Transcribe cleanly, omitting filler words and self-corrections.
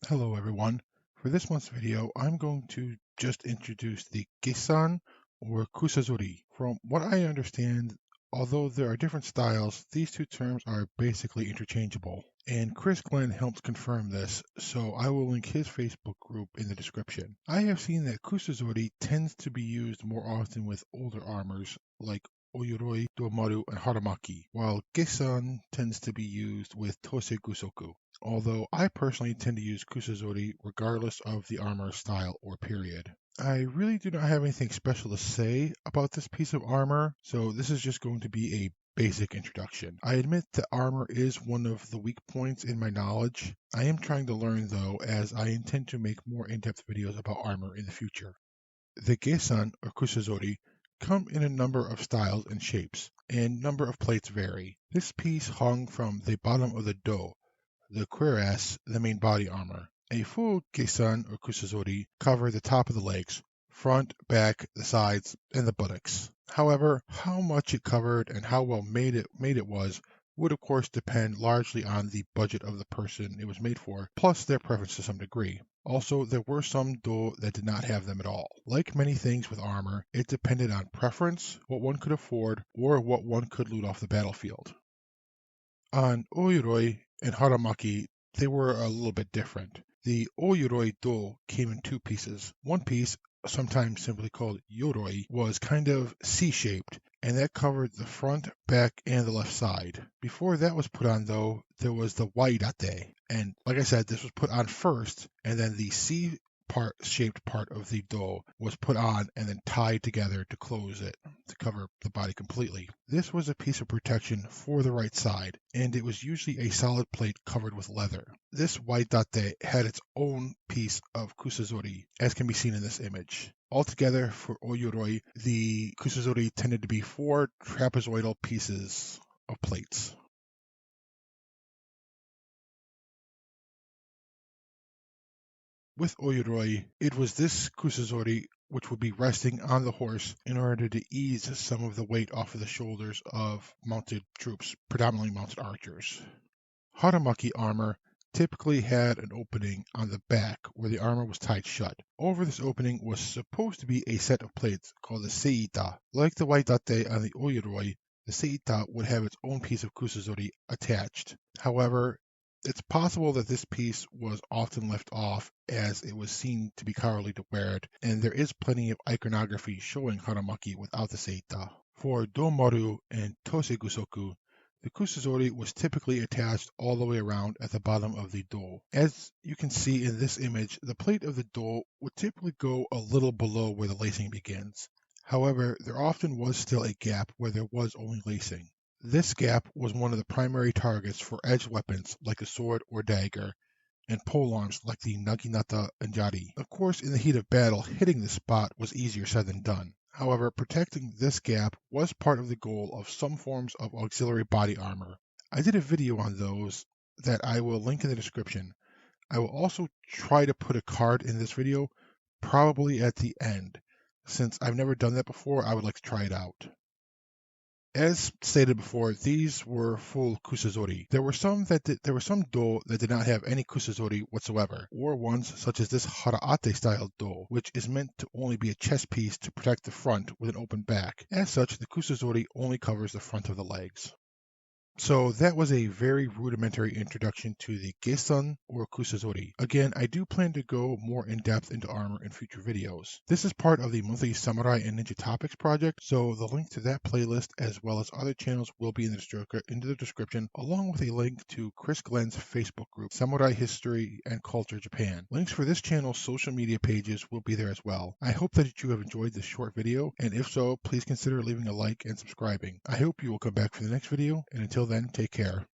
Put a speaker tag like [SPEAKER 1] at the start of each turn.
[SPEAKER 1] Hello everyone. For this month's video, I'm going to just introduce the Gessan or Kusazuri. From what I understand, although there are different styles, these two terms are basically interchangeable. And Chris Glenn helped confirm this, so I will link his Facebook group in the description. I have seen that Kusazuri tends to be used more often with older armors like Oyuroi, Domaru, and Haramaki, while Gessan tends to be used with Tosei Gusoku. Although I personally tend to use Kusazuri regardless of the armor style or period. I really do not have anything special to say about this piece of armor, so this is just going to be a basic introduction. I admit that armor is one of the weak points in my knowledge. I am trying to learn though, as I intend to make more in-depth videos about armor in the future. The gessan or kusazuri come in a number of styles and shapes, and number of plates vary. This piece hung from the bottom of the do, the cuirass, the main body armor. A full gessan or kusazuri covered the top of the legs, front, back, the sides, and the buttocks. However, how much it covered and how well made it was would of course depend largely on the budget of the person it was made for, plus their preference to some degree. Also, there were some do that did not have them at all. Like many things with armor, it depended on preference, what one could afford, or what one could loot off the battlefield. On Oiroi and Haramaki, they were a little bit different. The Oiroi do came in two pieces. One piece, sometimes simply called Yoroi, was kind of C-shaped, and that covered the front, back, and the left side. Before that was put on, though, there was the Waidate, and like I said, this was put on first, and then the C shaped part of the do was put on and then tied together to close it to cover the body completely. This was a piece of protection for the right side, and it was usually a solid plate covered with leather. This waidate had its own piece of kusazuri, as can be seen in this image. Altogether, for oyuroi, the kusazuri tended to be 4 trapezoidal pieces of plates. With Oyuroi, it was this kusazuri which would be resting on the horse in order to ease some of the weight off of the shoulders of mounted troops, predominantly mounted archers. Haramaki armor typically had an opening on the back where the armor was tied shut. Over this opening was supposed to be a set of plates called the seita. Like the waidate on the Oyuroi, the seita would have its own piece of kusazuri attached. However, it's possible that this piece was often left off as it was seen to be cowardly to wear it, and there is plenty of iconography showing Haramaki without the seita. For Domaru and Tosei Gusoku, the kusazuri was typically attached all the way around at the bottom of the do. As you can see in this image, the plate of the do would typically go a little below where the lacing begins. However, there often was still a gap where there was only lacing. This gap was one of the primary targets for edged weapons like a sword or dagger, and polearms like the naginata and jari. Of course, in the heat of battle, hitting this spot was easier said than done. However, protecting this gap was part of the goal of some forms of auxiliary body armor. I did a video on those that I will link in the description. I will also try to put a card in this video, probably at the end. Since I've never done that before, I would like to try it out. As stated before, these were full kusazuri. There were some do that did not have any kusazuri whatsoever, or ones such as this haraate style do, which is meant to only be a chest piece to protect the front with an open back. As such, the kusazuri only covers the front of the legs. So that was a very rudimentary introduction to the gessan or kusazuri. Again, I do plan to go more in depth into armor in future videos. This is part of the monthly Samurai and Ninja Topics project, so the link to that playlist as well as other channels will be in the description, along with a link to Chris Glenn's Facebook group, Samurai History and Culture Japan. Links for this channel's social media pages will be there as well. I hope that you have enjoyed this short video, and if so, please consider leaving a like and subscribing. I hope you will come back for the next video, and until then, take care.